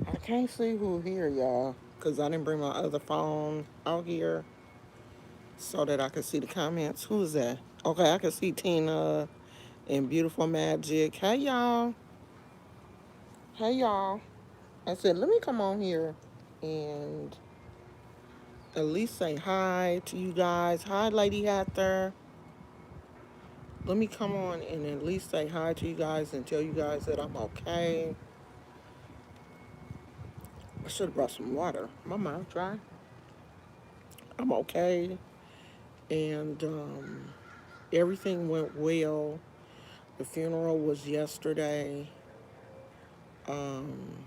I can't see who here, y'all, because I didn't bring my other phone out here so that I could see the comments. Who is that? Okay, I can see Tina and Beautiful Magic. Hey, y'all. Hey, y'all. I said, let me come on here and at least say hi to you guys. Hi, Lady Hatter. Let me come on and at least say hi to you guys and tell you guys that I'm okay. I should have brought some water. My mouth dry. I'm okay. And everything went well. The funeral was yesterday. Um,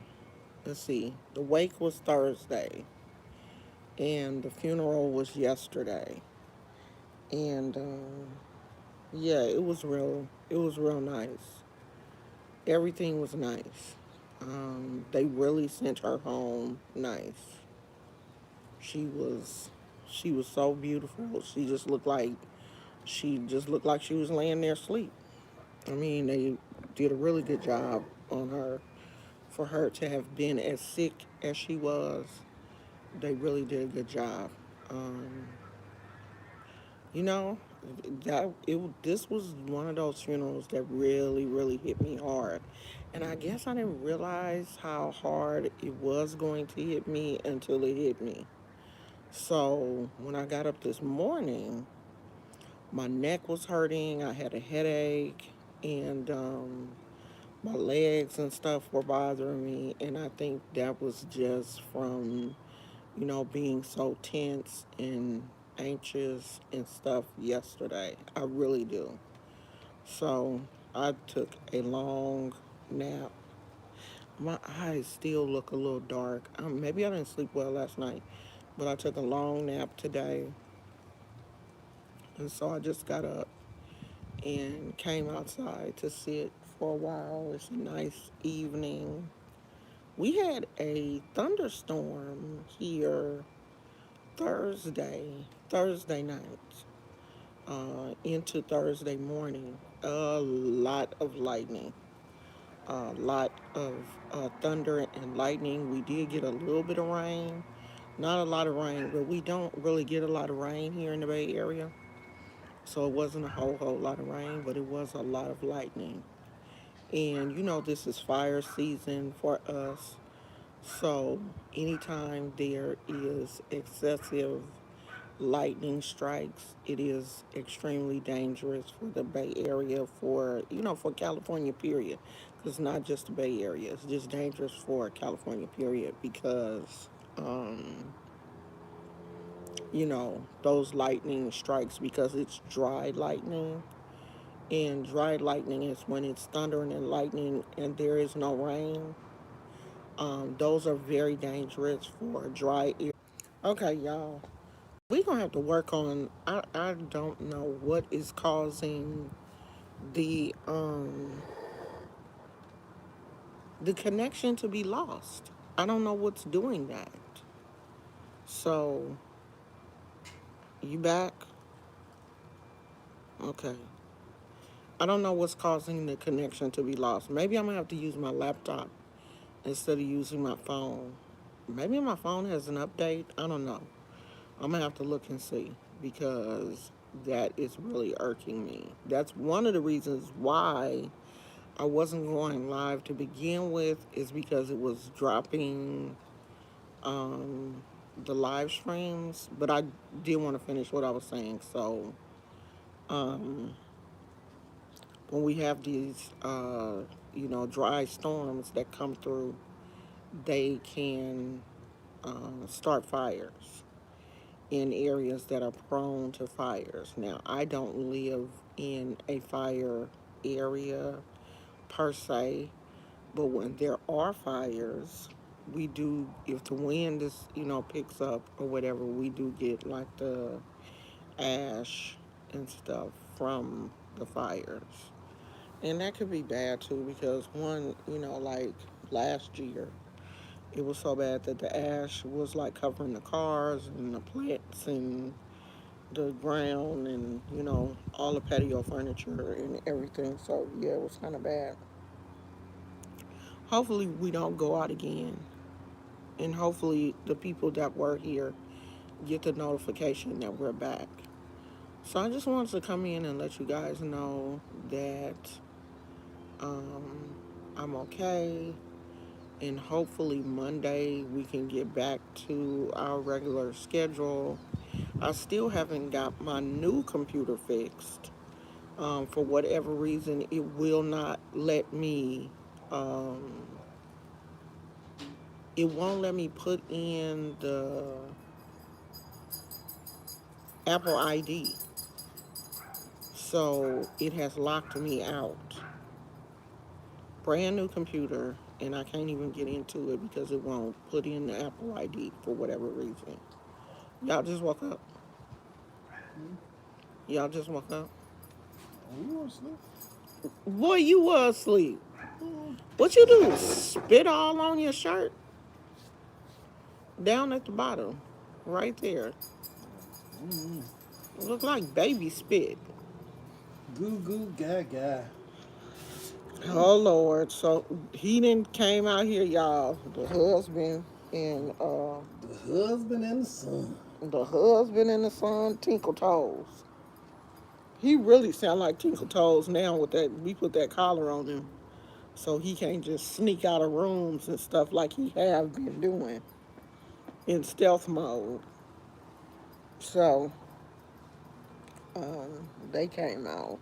let's see. The wake was Thursday. And the funeral was yesterday. And yeah, it was real nice. Everything was nice. They really sent her home nice. She was she was so beautiful. She just looked like she was laying there asleep. I mean, they did a really good job on her for her to have been as sick as she was. They really did a good job. Um, you know, this was one of those funerals that really really hit me hard, and I guess I didn't realize how hard it was going to hit me until it hit me. So when I got up this morning, my neck was hurting. I had a headache, and my legs and stuff were bothering me. And I think that was just from, being so tense and anxious and stuff yesterday. I really do. So I took a long nap. My eyes still look a little dark. Maybe I didn't sleep well last night, but I took a long nap today. And so I just got up and came outside to sit for a while. It's a nice evening. We had a thunderstorm here Thursday night, into Thursday morning. A lot of lightning, a lot of thunder and lightning. We did get a little bit of rain, not a lot of rain, but we don't really get a lot of rain here in the Bay Area. So it wasn't a whole lot of rain, but it was a lot of lightning. And this is fire season for us. So anytime there is excessive lightning strikes, it is extremely dangerous for the Bay Area, for California, period. It's not just the Bay Area, it's just dangerous for California, period, because, those lightning strikes, because it's dry lightning. And dry lightning is when it's thundering and lightning and there is no rain. Those are very dangerous for dry air. Okay, y'all. We're going to have to work on. I don't know what is causing the um the connection to be lost. I don't know what's doing that. So, you back? Okay. I don't know what's causing the connection to be lost. Maybe I'm going to have to use my laptop instead of using my phone. Maybe my phone has an update. I don't know. I'm gonna have to look and see, because that is really irking me. That's one of the reasons why I wasn't going live to begin with, is because it was dropping um, the live streams. But I did want to finish what I was saying. So um, when we have these, dry storms that come through, they can start fires in areas that are prone to fires. Now, I don't live in a fire area per se, but when there are fires, we do, if the wind is, picks up or whatever, we do get like the ash and stuff from the fires. And that could be bad too, because one, like last year, it was so bad that the ash was like covering the cars and the plants and the ground, and all the patio furniture and everything. So yeah, it was kind of bad. Hopefully we don't go out again. And hopefully the people that were here get the notification that we're back. So I just wanted to come in and let you guys know that um, I'm okay. And hopefully Monday we can get back to our regular schedule. I still haven't got my new computer fixed. For whatever reason, it will not let me, um, it won't let me put in the Apple ID. So it has locked me out. Brand new computer, and I can't even get into it because it won't put in the Apple ID for whatever reason. Y'all just woke up. Y'all just woke up. We were asleep. Boy, you was asleep. What you do? Spit all on your shirt? Down at the bottom. Right there. Mm-hmm. Look like baby spit. Goo goo gaga. Oh Lord. So he didn't came out here, y'all. The husband and The husband and the son. Tinkle Toes. He really sound like Tinkle Toes now with that we put that collar on him. So he can't just sneak out of rooms and stuff like he have been doing in stealth mode. So they came out.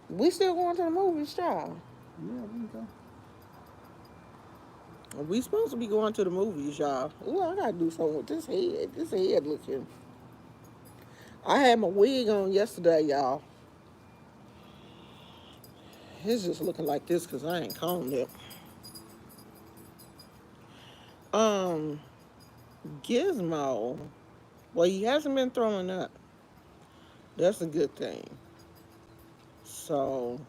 We still going to the movies, child. Yeah, we go. We supposed to be going to the movies, y'all. Ooh, I gotta do something with this head. This head looking. I had my wig on yesterday, y'all. It's just looking like this because I ain't combed it. Um, Gizmo. Well, he hasn't been throwing up. That's a good thing. So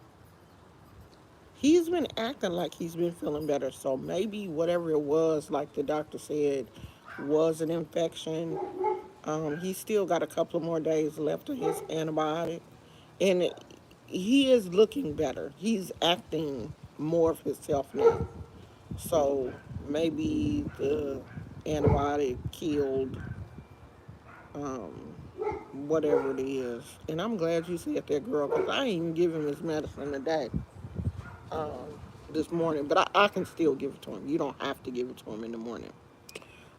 he's been acting like he's been feeling better. So maybe whatever it was, like the doctor said, was an infection. He's still got a couple of more days left of his antibiotic. And he is looking better. He's acting more of himself now. So maybe the antibiotic killed um, whatever it is. And I'm glad you said that, girl, because I ain't even give him his medicine today, um, this morning. But I can still give it to him. You don't have to give it to him in the morning.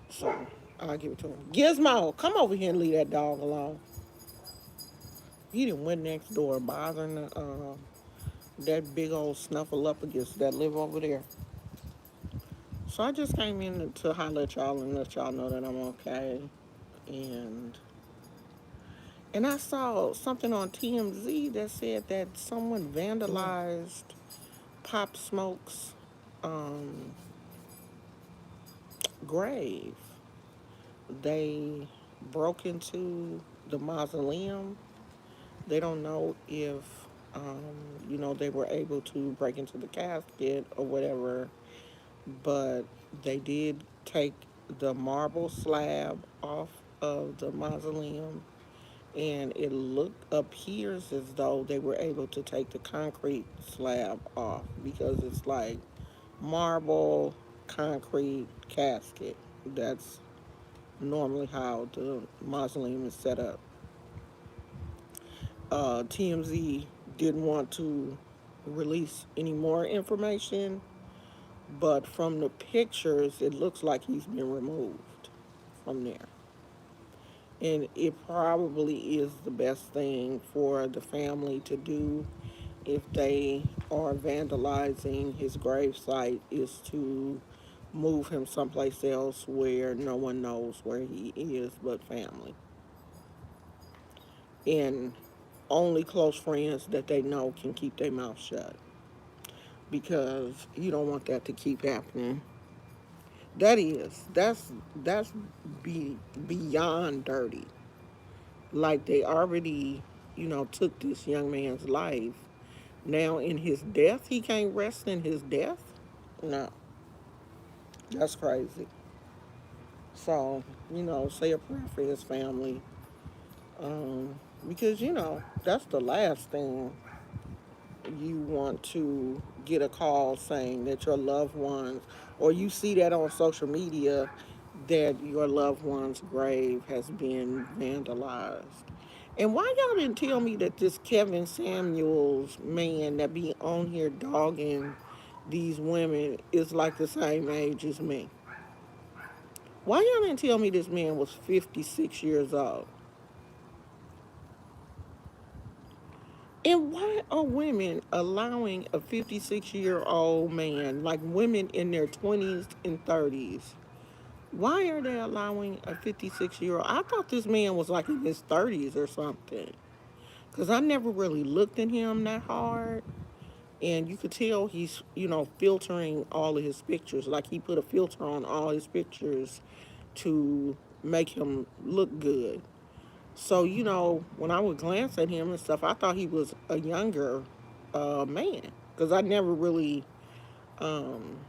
So I'll give it to him. Gizmo, come over here and leave that dog alone. He done went next door bothering that big old snuffleupagus that live over there. So I just came in to holler at y'all and let y'all know that I'm okay. And I saw something on TMZ that said that someone vandalized Pop Smoke's um, grave. They broke into the mausoleum. They don't know if they were able to break into the casket or whatever, but they did take the marble slab off of the mausoleum, and it appears as though they were able to take the concrete slab off because it's like marble concrete casket. That's normally how the mausoleum is set up. TMZ didn't want to release any more information, but from the pictures, it looks like he's been removed from there. And it probably is the best thing for the family to do if they are vandalizing his gravesite is to move him someplace else where no one knows where he is but family. And only close friends that they know can keep their mouth shut because you don't want that to keep happening. That's beyond dirty. Like they already, took this young man's life. Now in his death, he can't rest in his death? No, that's crazy. So, say a prayer for his family. Because, that's the last thing. you want to get a call saying that your loved ones, or you see that on social media that your loved one's grave has been vandalized. And why y'all didn't tell me that this Kevin Samuels man that be on here dogging these women is like the same age as me? Why y'all didn't tell me this man was 56 years old? And why are women allowing a 56-year-old man, like women in their 20s and 30s, why are they allowing a 56-year-old? I thought this man was like in his 30s or something. Because I never really looked at him that hard. And you could tell he's, filtering all of his pictures. Like he put a filter on all his pictures to make him look good. So, when I would glance at him and stuff, I thought he was a younger man. Because I never really um,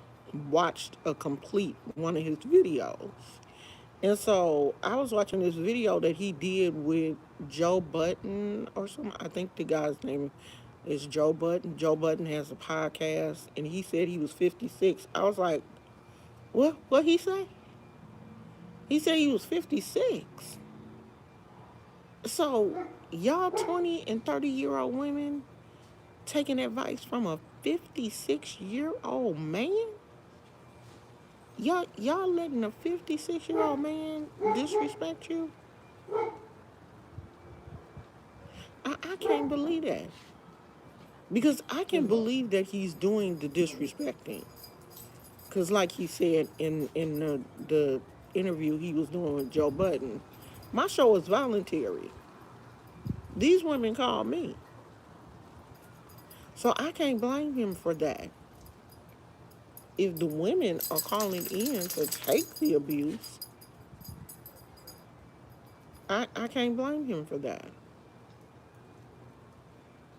watched a complete one of his videos. And so I was watching this video that he did with Joe Button or something. I think the guy's name is Joe Button. Joe Button has a podcast, and he said he was 56. I was like, what? What he say? He said he was 56. So y'all 20 and 30-year-old women taking advice from a 56-year-old man? Y'all letting a 56-year-old man disrespect you? I can't believe that. Because I can believe that he's doing the disrespecting. Because like he said in the interview he was doing with Joe Budden, my show is voluntary. These women call me. So I can't blame him for that. If the women are calling in to take the abuse, I can't blame him for that.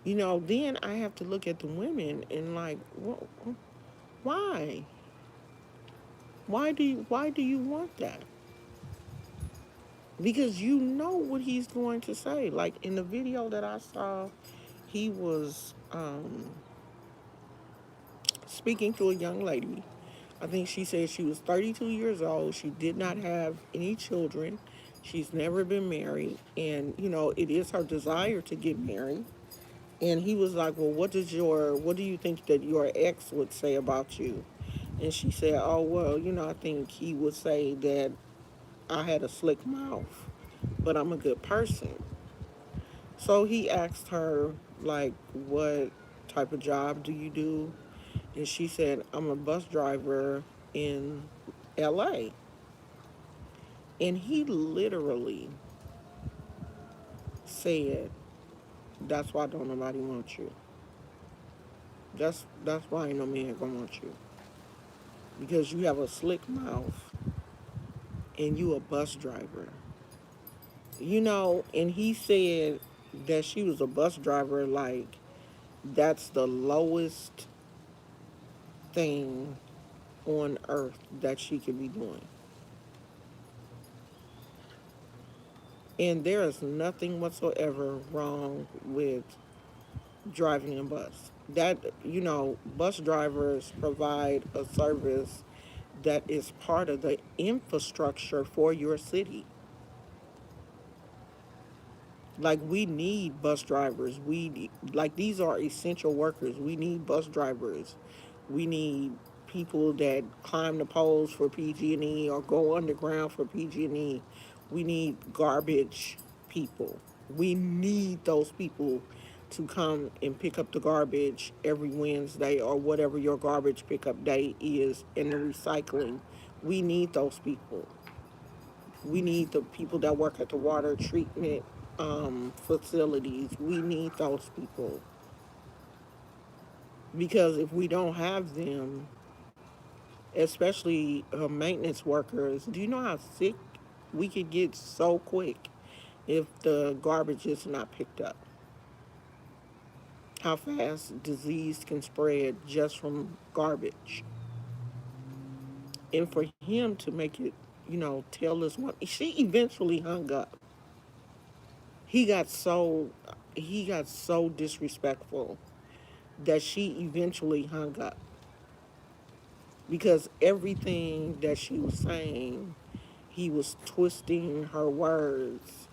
Then I have to look at the women and like, why? Why do you want that? Because you know what he's going to say. Like in the video that I saw, he was speaking to a young lady. I think she said she was 32 years old. She did not have any children. She's never been married. And, it is her desire to get married. And he was like, well, what do you think that your ex would say about you? And she said, oh, well, I think he would say that I had a slick mouth, but I'm a good person. So he asked her, like, what type of job do you do? And she said, I'm a bus driver in LA. And he literally said, that's why don't nobody want you. That's why ain't no man gonna want you. Because you have a slick mouth and you a bus driver. And he said that she was a bus driver, like that's the lowest thing on earth that she could be doing. And there is nothing whatsoever wrong with driving a bus. That, bus drivers provide a service that is part of the infrastructure for your city. Like we need bus drivers. Like these are essential workers. We need bus drivers. We need people that climb the poles for PG&E or go underground for PG&E. We need garbage people. We need those people to come and pick up the garbage every Wednesday or whatever your garbage pickup day is in the recycling. We need those people. We need the people that work at the water treatment facilities. We need those people. Because if we don't have them, especially maintenance workers, do you know how sick we could get so quick if the garbage is not picked up? How fast disease can spread just from garbage. And for him to make it, tell this one, she eventually hung up. He got so disrespectful. that she eventually hung up because everything that she was saying, he was twisting her words.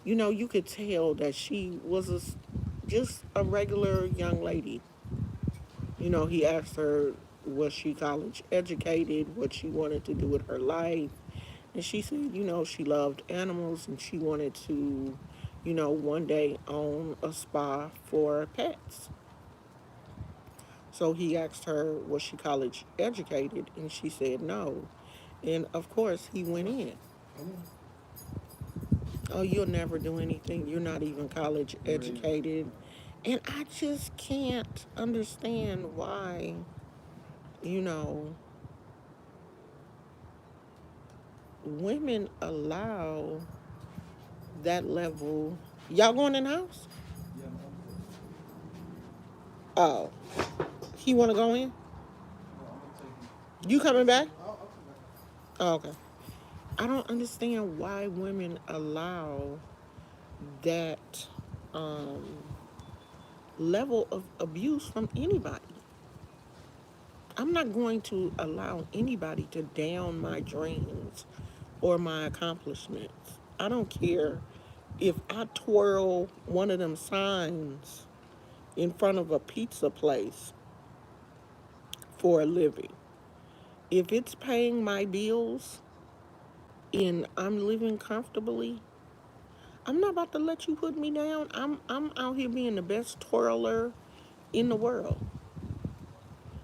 You know, you could tell that she was just a regular young lady. You know, he asked her, was she college educated, what she wanted to do with her life. And she said, you know, she loved animals and she wanted to, you know, one day own a spa for pets. So he asked her, was she college educated? And she said no. And of course, he went in. Oh, you'll never do anything. You're not even college Right. educated. And I just can't understand why, you know, women allow that level. Y'all going in the house? Yeah, Oh, he want to go in? I'm gonna take You coming back? I'll come back. Oh, okay. I don't understand why women allow that um, level of abuse from anybody. I'm not going to allow anybody to down my dreams or my accomplishments. I don't care if I twirl one of them signs in front of a pizza place for a living. If it's paying my bills and I'm living comfortably, I'm not about to let you put me down. I'm out here being the best twirler in the world.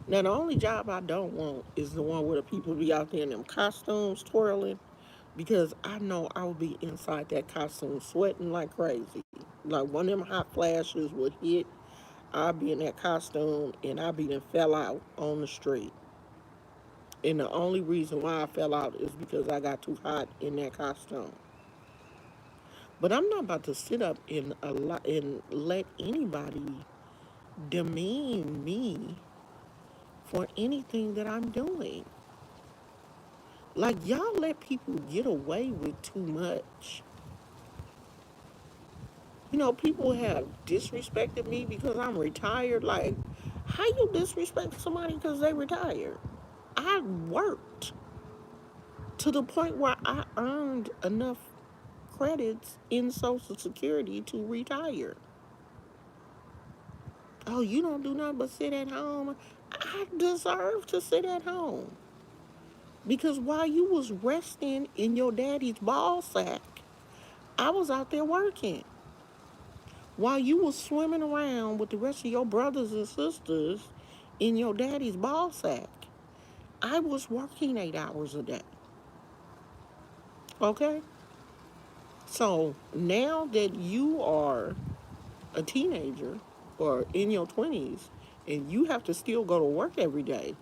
Now the only job I don't want is the one where the people be out there in them costumes twirling because I know I will be inside that costume sweating like crazy. Like one of them hot flashes would hit, I'll be in that costume and I'll be then fell out on the street. And the only reason why I fell out is because I got too hot in that costume. But I'm not about to sit up and let anybody demean me for anything that I'm doing. Like y'all let people get away with too much. You know, people have disrespected me because I'm retired. Like, how you disrespect somebody because they retired? I worked to the point where I earned enough credits in Social Security to retire. Oh, you don't do nothing but sit at home. I deserve to sit at home. Because while you was resting in your daddy's ball sack, I was out there working. While you was swimming around with the rest of your brothers and sisters in your daddy's ball sack, I was working 8 hours a day. Okay? So now that you are a teenager or in your 20s and you have to still go to work every day,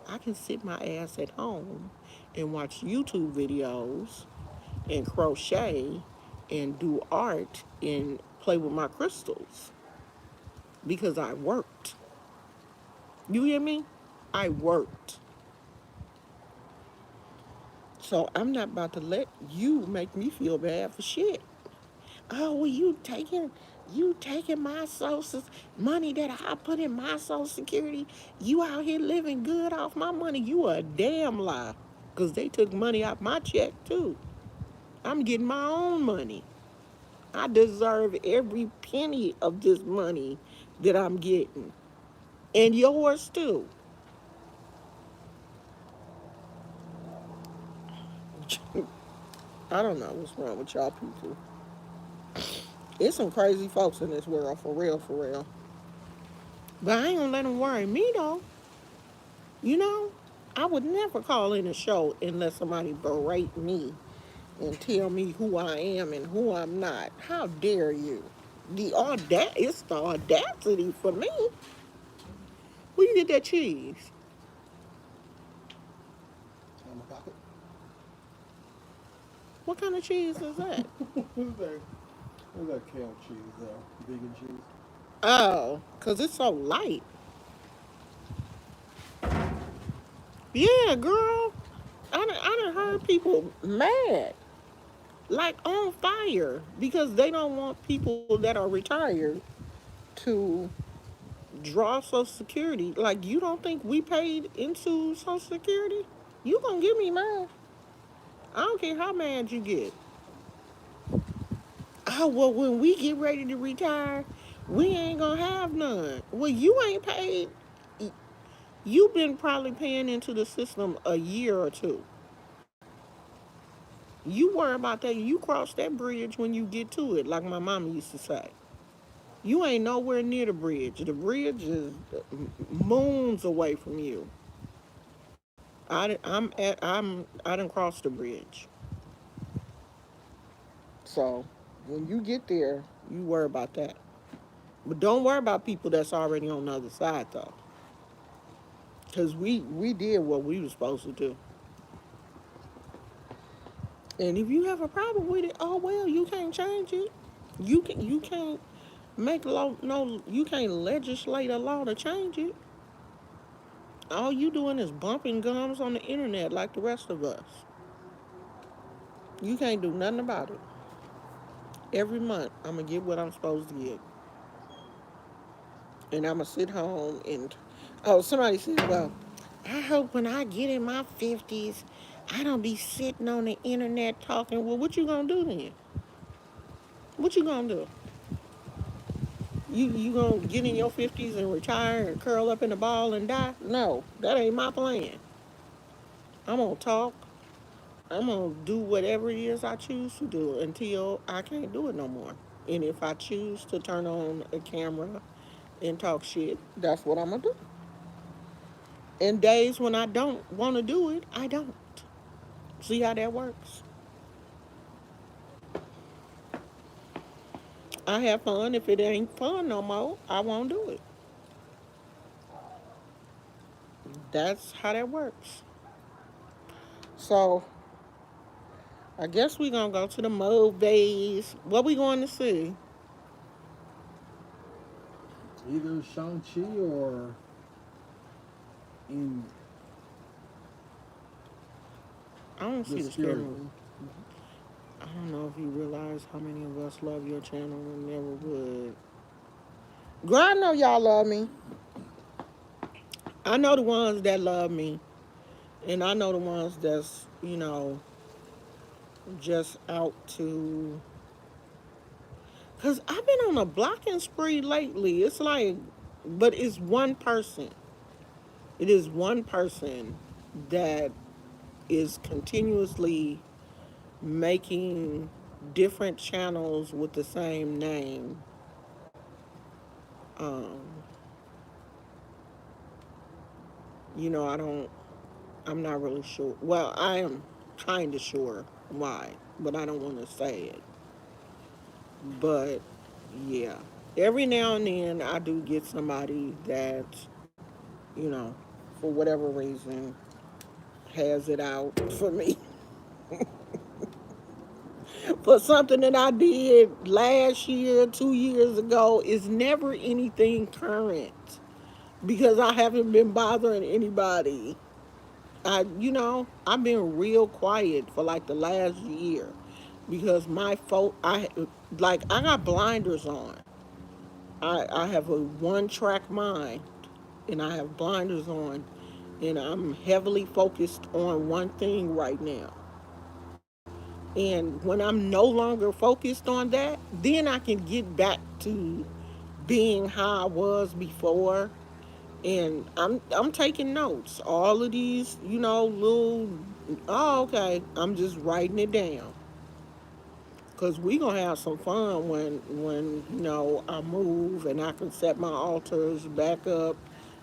I can sit my ass at home and watch YouTube videos and crochet and do art and play with my crystals because I worked. You hear me? I worked. So I'm not about to let you make me feel bad for shit. Oh, well, you taking my social money that I put in my social security. You out here living good off my money. You a damn lie. Because they took money out my check too. I'm getting my own money. I deserve every penny of this money that I'm getting. And yours too. I don't know what's wrong with y'all people. There's some crazy folks in this world, for real, for real. But I ain't gonna let them worry me though. You know, I would never call in a show and let somebody berate me and tell me who I am and who I'm not. How dare you? It's the audacity for me. Where you get that cheese? in my pocket. What kind of cheese is that? Who's that? Who's that kale cheese? Vegan cheese. Oh, cause it's so light. Yeah, girl. I done heard people mad, like on fire, because they don't want people that are retired to draw Social Security. Like, you don't think we paid into Social Security? You gonna give me mine? I don't care how mad you get. Oh, well, when we get ready to retire, we ain't gonna have none. Well, you ain't paid. You've been probably paying into the system a year or two. You worry about that. You cross that bridge when you get to it, like my mama used to say. You ain't nowhere near the bridge. The bridge is moons away from you. I didn't cross the bridge. So when you get there, you worry about that. But don't worry about people that's already on the other side though, because we did what we were supposed to do. And if you have a problem with it, oh well, you can't change it. You can't make law. No, you can't legislate a law to change it. All you doing is bumping gums on the internet like the rest of us. You can't do nothing about it. Every month, I'm gonna get what I'm supposed to get, and I'm gonna sit home and. Oh, somebody said, "Well, I hope when I get in my 50s, I don't be sitting on the internet talking." Well, what you gonna do then? What you gonna do? You gonna get in your 50s and retire and curl up in a ball and die? No, that ain't my plan. I'm gonna talk. I'm gonna do whatever it is I choose to do until I can't do it no more. And if I choose to turn on a camera and talk shit, that's what I'm gonna do. And days when I don't want to do it, I don't. See how that works? I have fun. If it ain't fun no more, I won't do it. That's how that works. So I guess we gonna go to the movies. What we going to see? Either Shang-Chi or in I don't the see the scary spirit. movie. I don't know if you realize how many of us love your channel and never would. Girl, I know y'all love me. I know the ones that love me, and I know the ones that's just out to. Cause I've been on a blocking spree lately. It's like, but it's one person. It is one person that is continuously making different channels with the same name. Um, I don't. I'm not really sure. Well, I am kind of sure why, but I don't want to say it. But yeah, every now and then I do get somebody that, you know, for whatever reason, has it out for me for something that I did last year, 2 years ago. Is never anything current because I haven't been bothering anybody. I've been real quiet for like the last year because I got blinders on. I have a one track mind and I have blinders on and I'm heavily focused on one thing right now. And when I'm no longer focused on that, then I can get back to being how I was before. And I'm taking notes. All of these, little. Oh, okay. I'm just writing it down. Cause we gonna have some fun when I move and I can set my altars back up.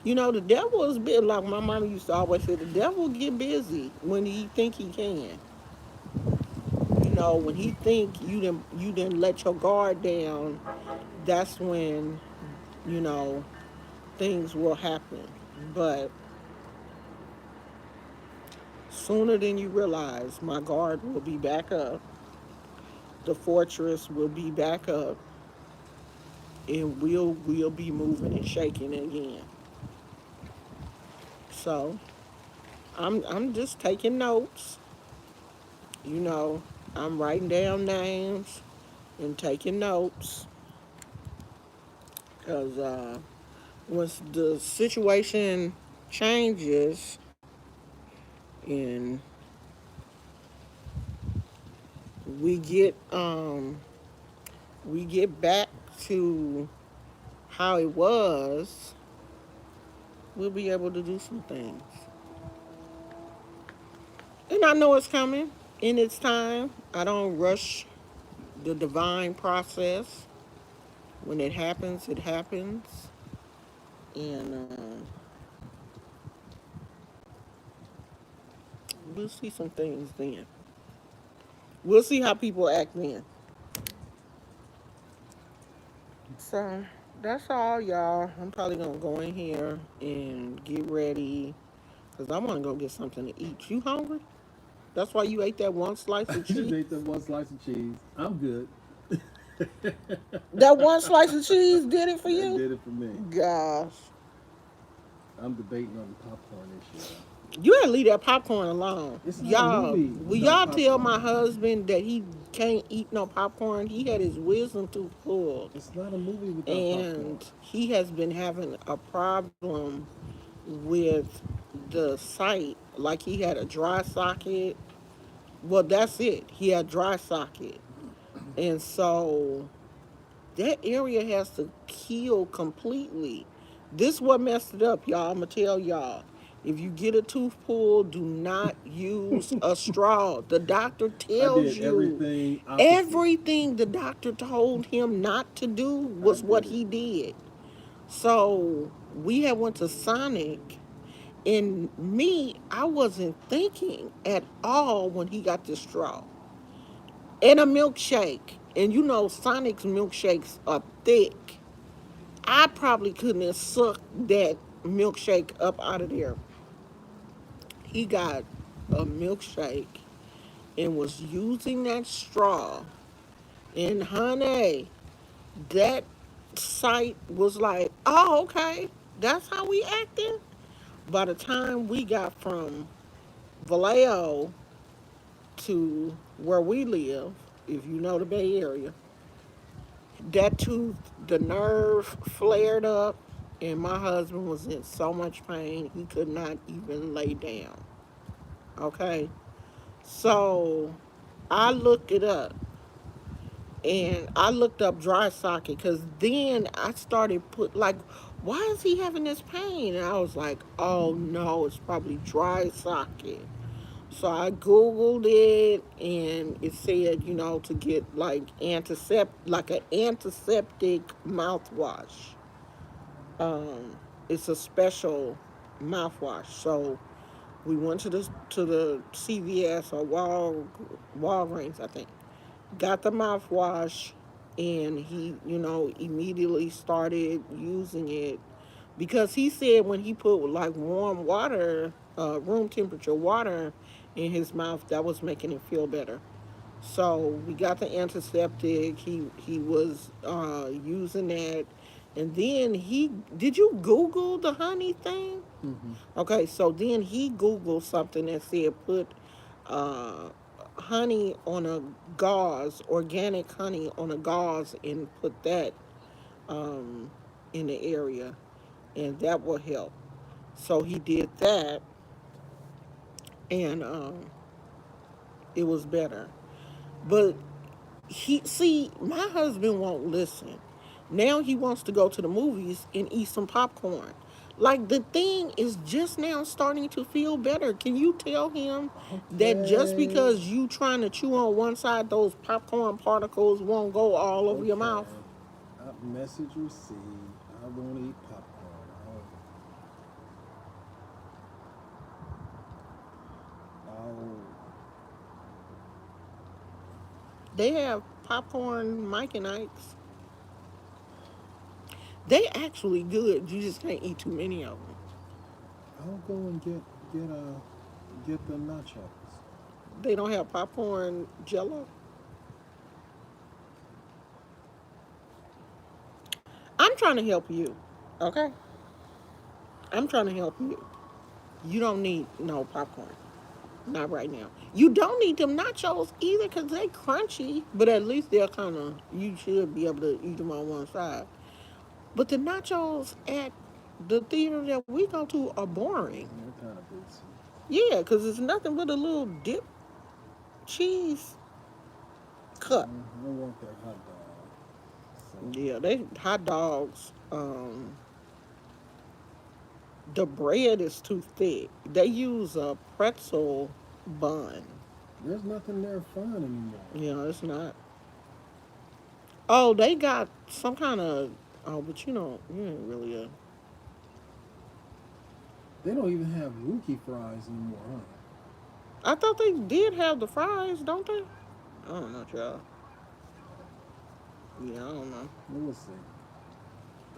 The devil is big. Like my mama used to always say, the devil get busy when he think he can. When he think you didn't let your guard down, that's when you know things will happen. But sooner than you realize, my guard will be back up. The fortress will be back up, and we'll be moving and shaking again. So I'm just taking notes. You know, I'm writing down names and taking notes because once the situation changes and we get we get back to how it was, we'll be able to do some things. And I know it's coming in its time. I don't rush the divine process. When it happens, it happens. And we'll see some things then. We'll see how people act then. So that's all, y'all. I'm probably going to go in here and get ready because I want to go get something to eat. You hungry? That's why you ate that one slice I of just cheese? ate that one slice of cheese. I'm good. That one slice of cheese did it for That you? did it for me. Gosh. I'm debating on the popcorn this year. You gotta leave that popcorn alone. It's not a Y'all, movie will without y'all tell my popcorn. husband that he can't eat no popcorn? He had his wisdom tooth pulled. It's not a movie without popcorn. And he has been having a problem with the site. Like he had a dry socket. Well, that's it. He had dry socket. And so that area has to heal completely. This what messed it up, y'all. I'ma tell y'all. If you get a tooth pulled, do not use a straw. The doctor I tells did you everything opposite. everything the doctor told him not to do I was what did it. he did. So we had went to Sonic, and me, I wasn't thinking at all when he got the straw and a milkshake. And you know, Sonic's milkshakes are thick. I probably couldn't have sucked that milkshake up out of there. He got a milkshake and was using that straw. And honey, that site was like, oh, okay, that's how we acting. By the time we got from Vallejo to where we live, if you know the Bay Area, that tooth, the nerve flared up, and my husband was in so much pain he could not even lay down. Okay, so I looked it up, and I looked up dry socket because then I started put like, why is he having this pain? And I was like, oh no, it's probably dry socket. So I Googled it and it said, you know, to get like like an antiseptic mouthwash. Um, it's a special mouthwash. So we went to the CVS or Walgreens, I think. Got the mouthwash, and he, you know, immediately started using it because he said when he put like warm water, room temperature water in his mouth, that was making him feel better. So we got the antiseptic. He was using that, and then he did you Google the honey thing? Hmm. Okay, so then he Googled something that said put uh, honey on a gauze, organic honey on a gauze, and put that um, in the area, and that will help. So he did that, and it was better. But he see my husband won't listen. Now he wants to go to the movies and eat some popcorn. Like the thing is just now starting to feel better. Can you tell him that just Okay. because you trying to chew on one side, those popcorn particles won't go all over your mouth? Okay. Message received. I won't eat popcorn. I'll They have popcorn Mike and Ike's. They actually good. You just can't eat too many of them. I'll go and get get the nachos. They don't have popcorn Jello. I'm trying to help you. Okay, I'm trying to help you. You don't need no popcorn. Not right now. You don't need them nachos either because they crunchy, but at least they're you should be able to eat them on one side. But the nachos at The theaters that we go to are boring. They're kind of basic. Yeah, because it's nothing but a little dip cheese cut. I want that hot dog. So Yeah, they hot dogs. The bread is too thick. They use a pretzel bun. there's nothing there fun anymore. It's not. Oh, they got some kind of. Oh, but you ain't really a. They don't even have Rookie fries anymore, huh? I thought they did have the fries, don't they? I don't know, y'all. Yeah, I don't know. We'll see.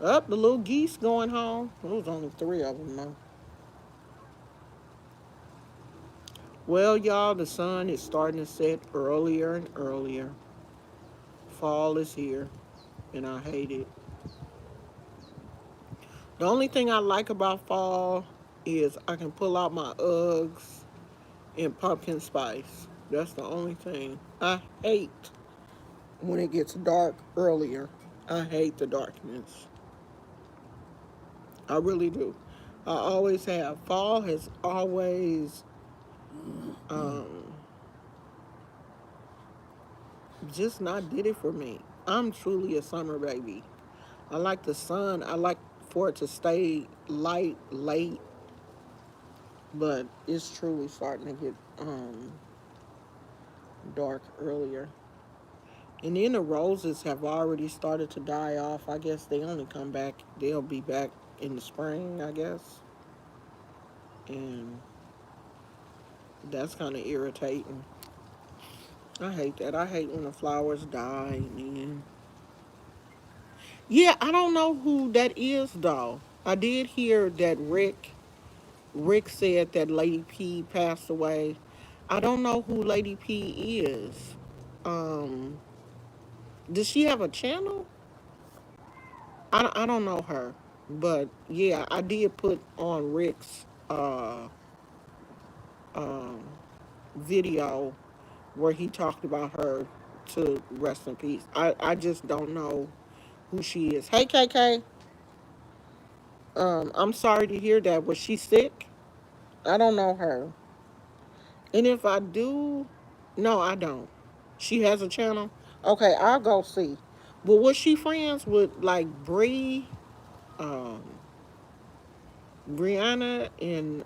Up, the little geese going home. There was only three of them, though. Well, y'all, the sun is starting to set earlier and earlier. Fall is here, and I hate it. The only thing I like about fall is I can pull out my Uggs and pumpkin spice. That's the only thing. I hate when it gets dark earlier. I hate the darkness. I really do. I always have. Fall has always um, just not did it for me. I'm truly a summer baby. I like the sun. I like for it to stay light late, but it's truly starting to get dark earlier. And then the roses have already started to die off. I guess they only come back. They'll be back in the spring, I guess. And that's kind of irritating. I hate that. I hate when the flowers die. And yeah, I don't know who that is though. I did hear that Rick said that Lady P passed away. I don't know who Lady P is. Um, does she have a channel? I don't know her, but yeah, I did put on Rick's um, video where he talked about her to rest in peace. I just don't know who she is. Hey KK, I'm sorry to hear that. Was she sick? I don't know her, and if I do, no, I don't. She has a channel. Okay, I'll go see. But was she friends with like um, Brianna and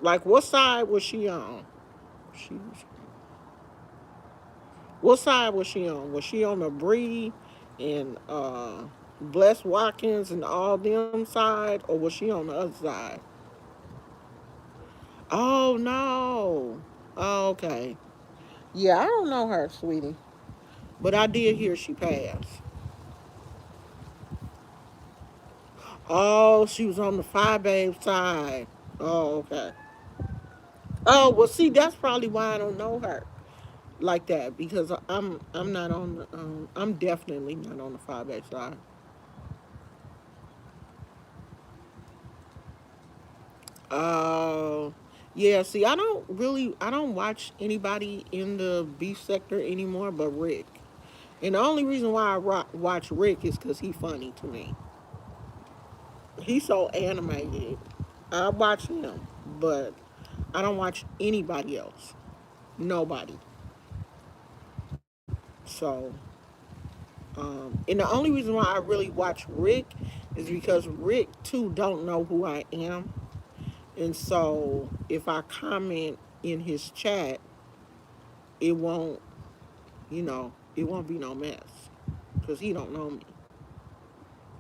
like what side was she on? She was, what side was she on? Was she on the Bree and Bless Watkins and all them side, or was she on the other side? Oh no. Oh, okay. Yeah, I don't know her, sweetie, but I did hear she passed. Oh, she was on the Five Babe side. Oh, okay. Oh, well, see, that's probably why I don't know her like that because I'm not on the I'm definitely not on the Five Babe side. Oh, yeah. See, I don't watch anybody in the beef sector anymore, but Rick. And the only reason why I watch Rick is because he's funny to me. He's so animated. I watch him, but I don't watch anybody else. Nobody. So, and the only reason why I really watch Rick is because Rick too don't know who I am, and so if I comment in his chat, it won't, it won't be no mess, because he don't know me.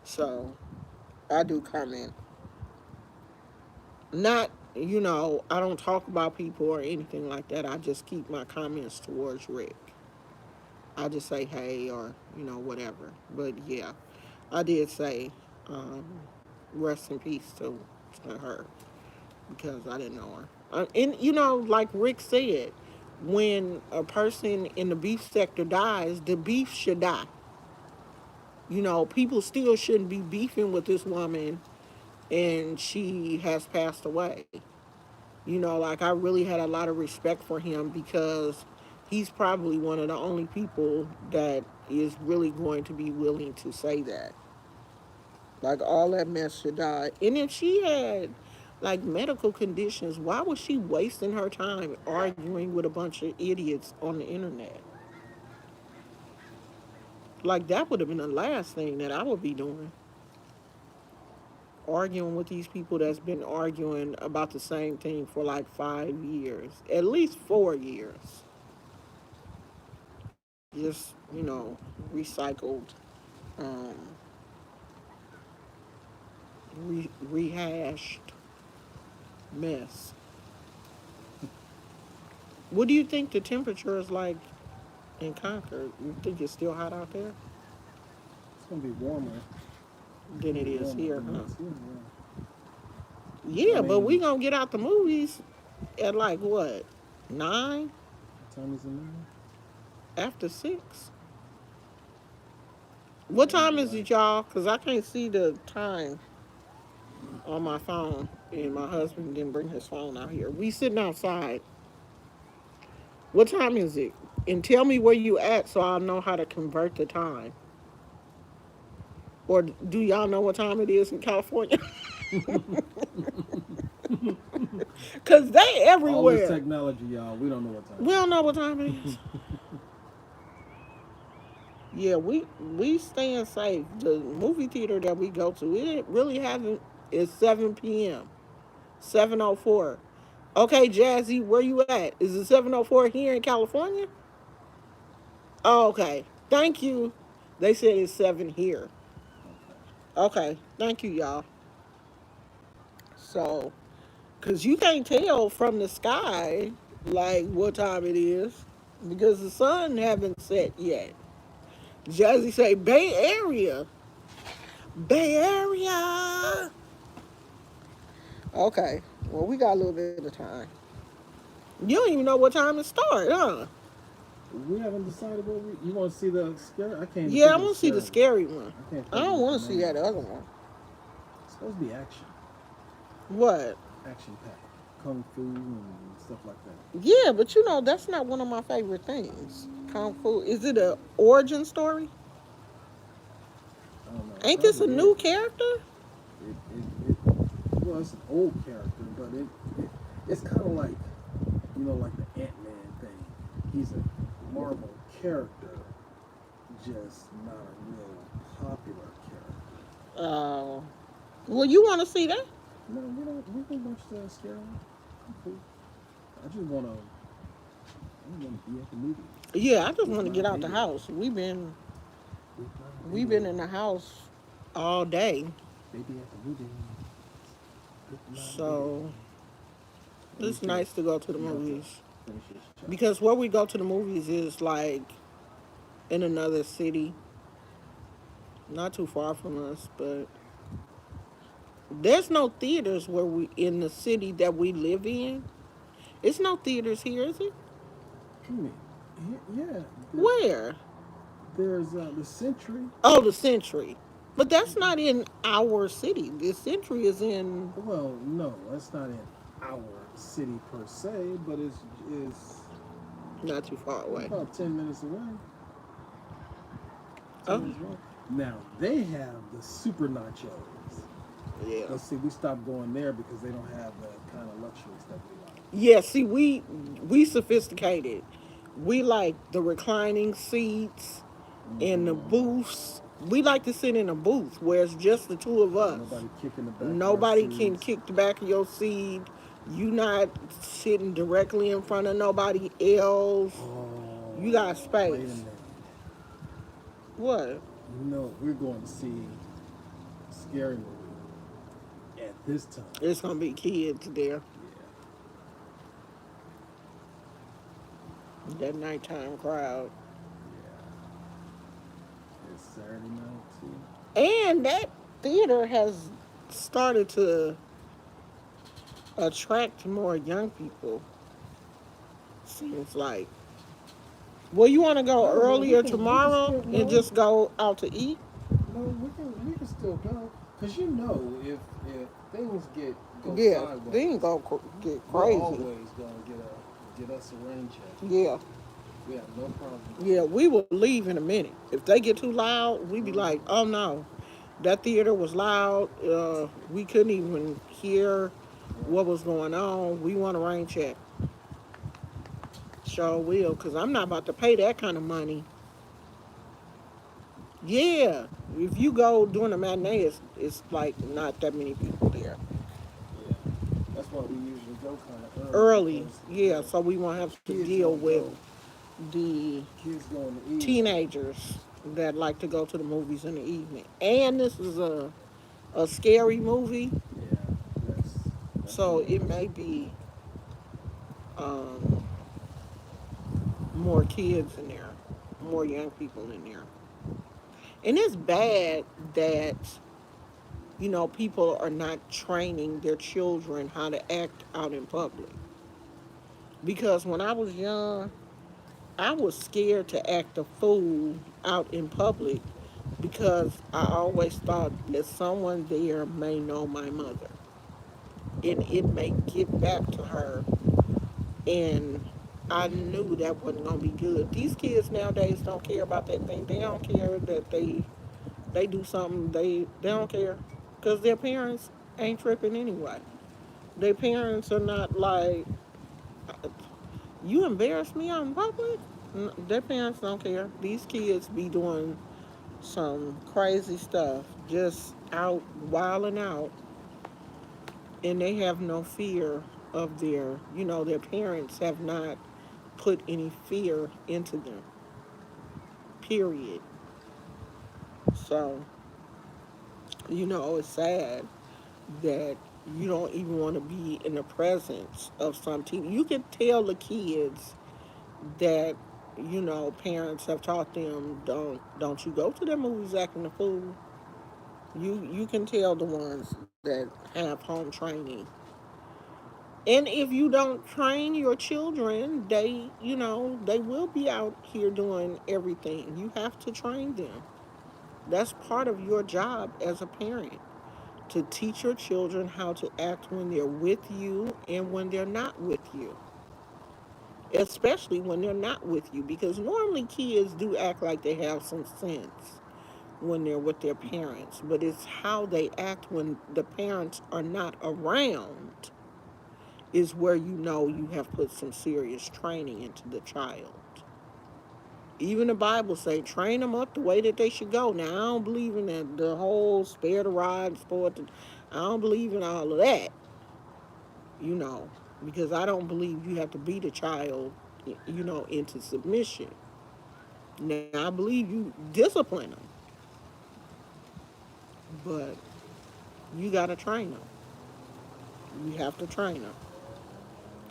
So I do comment. Not, I don't talk about people or anything like that. I just keep my comments towards Rick. I just say hey or whatever. But yeah, I did say um, rest in peace to her because I didn't know her. And like Rick said, when a person in the beef sector dies, the beef should die. People still shouldn't be beefing with this woman, and she has passed away. Like I really had a lot of respect for him because he's probably one of the only people that is really going to be willing to say that. Like all that mess should die. And if she had like medical conditions, why was she wasting her time arguing with a bunch of idiots on the internet? Like that would have been the last thing that I would be doing. Arguing with these people that's been arguing about the same thing for like 5 years, at least 4 years. Just, recycled, um, rehashed mess. What do you think the temperature is like in Concord? You think it's still hot out there It's gonna be warmer. It's than gonna it be is warmer here, than huh? it is here. Yeah. I Yeah, but we mean, gonna get out the movies at like what, 9 what time is it now? after 6? What Yeah, it'll time be is like it, y'all? Cause I can't see the time on my phone, and my husband didn't bring his phone out here. We sitting outside. What time is it? And tell me where you at so I'll know how to convert the time. Or do y'all know what time it is in California? Cause they all this everywhere. technology, y'all. We don't know what We time don't know what time it is. Yeah, we staying safe. The movie theater that we go to, it really hasn't. It's 7 p.m. 7:04. Okay, Jazzy, where you at? Is it 7:04 here in California? Oh, okay. Thank you. They said it's 7 here. it. Okay. Thank you, y'all. So, because you can't tell from the sky, like, what time it is, because the sun haven't set yet. Jazzy say, Bay Area. Bay Area. Okay. Well, we got a little bit of time. You don't even know what time it starts, huh? We haven't decided what you want to see the scary. I can't even Yeah, I think of the want to see the scary one. scary one. I can't I think don't of want the to see name that of it. other one. It's supposed to be action, What? action packed, kung fu and stuff like that. Yeah, but that's not one of my favorite things. Kung Fu. Is it a origin story? I don't know. It Ain't this a probably new is. character? It well, it's an old character, but it's kind of like like the Ant-Man thing. He's a Marvel character, just not a real popular character. Oh. Well, you want to see that? No, we don't. We can watch the scary one. I'm cool. I just wanna. I want to be at the movies Yeah, I just with want to my get out the baby. house. We've been With my we've baby. been in the house all day, Baby at the movies. With my baby. so Let me it's finish. nice to go to the We have to movies. finish this chapter. Because where we go to the movies is like in another city, not too far from us, but there's no theaters where we in the city that we live in. It's no theaters here, is it? I mean, yeah. Where? There's the Century. Oh, the Century. But that's not in our city. The Century is in Well, no, that's not in our city per se, but it's not too far away. about 10 minutes away. Oh, 10 minutes away. Now they have the super nachos. yeah. Let's see, we stopped going there because they don't have the kind of luxuries that we like. Yeah, see, we sophisticated. We like the reclining seats and the Mm-hmm. booths. We like to sit in a booth where it's just the two of us. Nobody kicking the back of our Nobody can seats. kick the back of your seat. You not sitting directly in front of nobody else. Oh, You got wait a space. minute. What? We're going to see a scary movie at this time. It's gonna be kids there. Yeah, That nighttime crowd. yeah. It's Saturday night too. And that theater has started to attract more young people. Seems like. Well, you want to go No, but earlier we can tomorrow still and just go out to eat? no, we can still go because if things go Yeah, sideways, they ain't gonna get we're crazy. always gonna get us a rain check. Yeah, We have no problem. yeah, we will leave in a minute. If they get too loud, we be like, oh no. That theater was loud. We couldn't even hear Yeah. what was going on. We want a rain check. Sure will, because I'm not about to pay that kind of money. Yeah, if you go during the matinee, it's like not that many people there. Yeah. That's why we usually go kind of early Early, because yeah, the so we won't have to kids deal don't with go. the Kids go in the evening. teenagers that like to go to the movies in the evening. And this is a scary movie, Yeah, that's so what it it is. may be um, more kids in there, more young people in there. And it's bad that, people are not training their children how to act out in public. Because when I was young, I was scared to act a fool out in public because I always thought that someone there may know my mother and it may get back to her. And I knew that wasn't going to be good. These kids nowadays don't care about that thing. They don't care that they do something. They don't care because their parents ain't tripping anyway. Their parents are not like, you embarrass me out in public. Their parents don't care. These kids be doing some crazy stuff, just out wilding out, and they have no fear of their parents have not put any fear into them. Period. So, it's sad that you don't even want to be in the presence of some TV. You can tell the kids that parents have taught them don't you go to their movies acting a fool. You can tell the ones that have home training. And if you don't train your children, they will be out here doing everything. You have to train them. That's part of your job as a parent, to teach your children how to act when they're with you and when they're not with you. Especially when they're not with you, because normally kids do act like they have some sense when they're with their parents, but it's how they act when the parents are not around is where you have put some serious training into the child. Even the Bible say train them up the way that they should go. Now I don't believe in the whole spare the rod, sport. I don't believe in all of that, you know, because I don't believe you have to beat a child, into submission. Now I believe you discipline them, but you got to train them. You have to train them,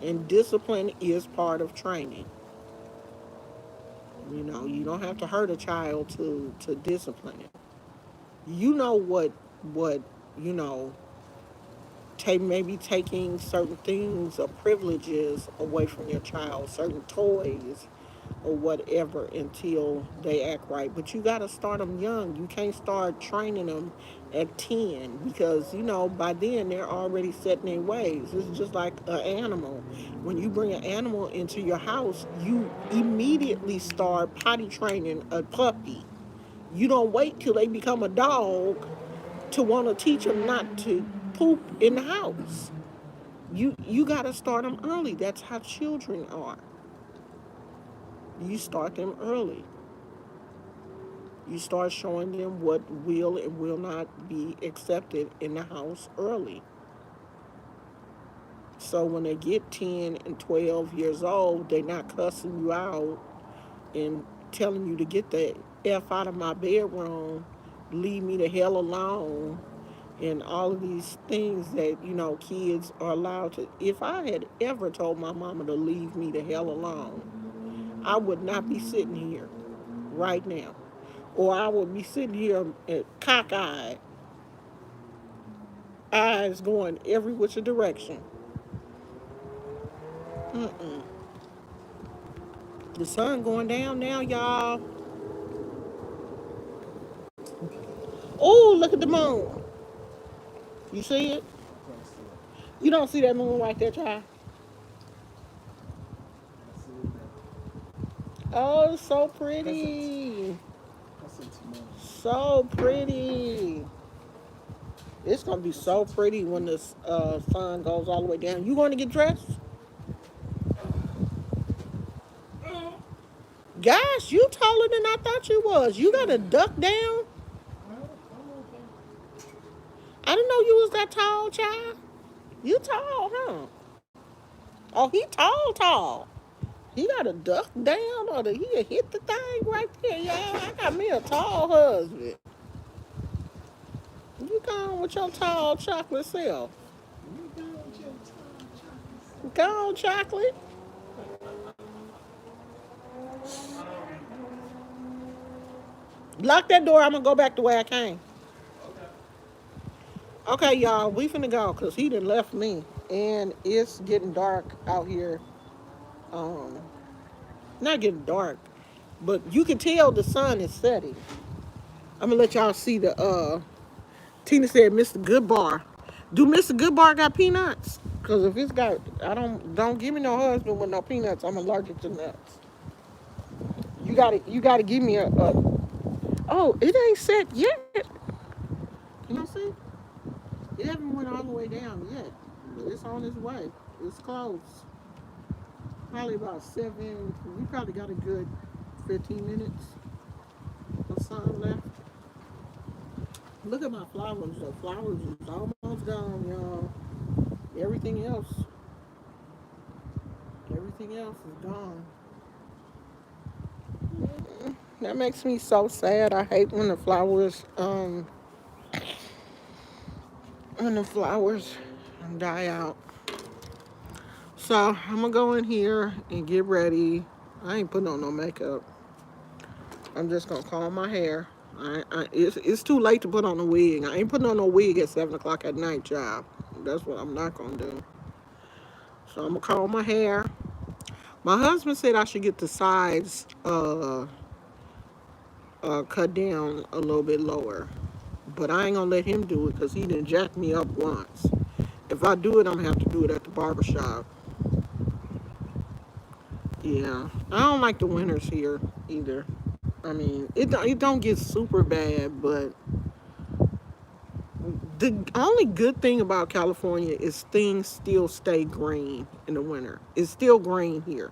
and discipline is part of training. You don't have to hurt a child to discipline it. You know what you know take maybe taking certain things or privileges away from your child, certain toys or whatever until they act right. But you got to start them young. You can't start training them at 10 because, by then they're already setting their ways. It's just like an animal. When you bring an animal into your house, you immediately start potty training a puppy. You don't wait till they become a dog to want to teach them not to poop in the house. You got to start them early. That's how children are. You start them early. You start showing them what will and will not be accepted in the house early. So when they get 10 and 12 years old, they're not cussing you out and telling you to get the F out of my bedroom, leave me the hell alone, and all of these things that, kids are allowed to. If I had ever told my mama to leave me the hell alone, I would not be sitting here right now. Or I would be sitting here cockeyed, eyes going every which direction. Mm-mm. The sun going down now, y'all. Oh, look at the moon. You see it? I can't see it. You don't see that moon right there, child? I see it now. Oh, it's so That's a pretty. that's a tomorrow. So pretty. It's gonna be so pretty when the sun goes all the way down. You going to get dressed? Gosh, you taller than I thought you was. You got to duck down. I didn't know you was that tall, child. You tall, huh? Oh, he tall, tall. He got to duck down or he'll hit the thing right there, y'all. I got me a tall husband. You gone with your tall chocolate self. You down with your time, chocolate. Go on, chocolate. Lock that door. I'm going to go back the way I came. Okay, y'all. We finna go because he done left me. And it's getting dark out here. Um, Not getting dark, but you can tell the sun is setting. I'm gonna let y'all see the Tina said Mr. Goodbar. Do Mr. Goodbar got peanuts? Cause if it's got, I don't give me no husband with no peanuts. I'm allergic to nuts. You gotta give me a oh, it ain't set yet. Can y'all see? It haven't went all the way down yet, but it's on its way. It's close. Probably about 7. We probably got a good 15 minutes of sun left. Look at my flowers. The flowers is almost gone, y'all. Everything else, everything else is gone. That makes me so sad. I hate when the flowers die out. So I'm gonna go in here and get ready. I ain't putting on no makeup. I'm just gonna comb my hair. It's too late to put on a wig. I ain't putting on no wig at 7 o'clock at night, child. That's what I'm not gonna do. So I'm gonna comb my hair. My husband said I should get the sides cut down a little bit lower, but I ain't gonna let him do it because he done jacked me up once. If I do it, I'm gonna have to do it at the barber shop. Yeah, I don't like the winters here either. I mean, it don't get super bad, but the only good thing about California is things still stay green in the winter. It's still green here.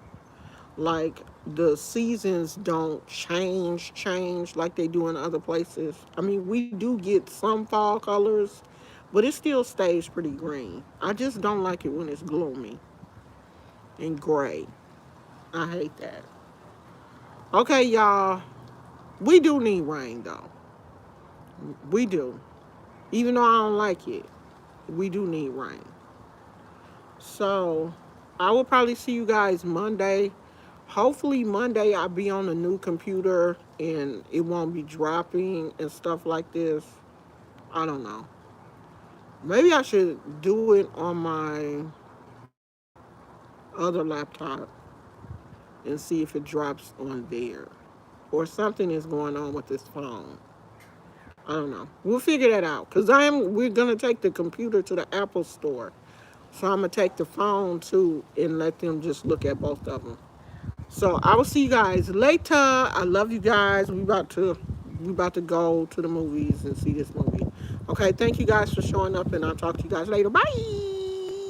Like the seasons don't change like they do in other places. I mean, we do get some fall colors, but it still stays pretty green. I just don't like it when it's gloomy and gray. I hate that. Okay, y'all. We do need rain though. We do. Even though I don't like it, we do need rain. So I will probably see you guys Monday. Hopefully Monday I'll be on a new computer and it won't be dropping and stuff like this. I don't know. Maybe I should do it on my other laptop and see if it drops on there. Or something is going on with this phone. I don't know. We'll figure that out. Because we're gonna take the computer to the Apple store. So I'm gonna take the phone too and let them just look at both of them. So I will see you guys later. I love you guys. We about to go to the movies and see this movie. Okay, thank you guys for showing up and I'll talk to you guys later. Bye.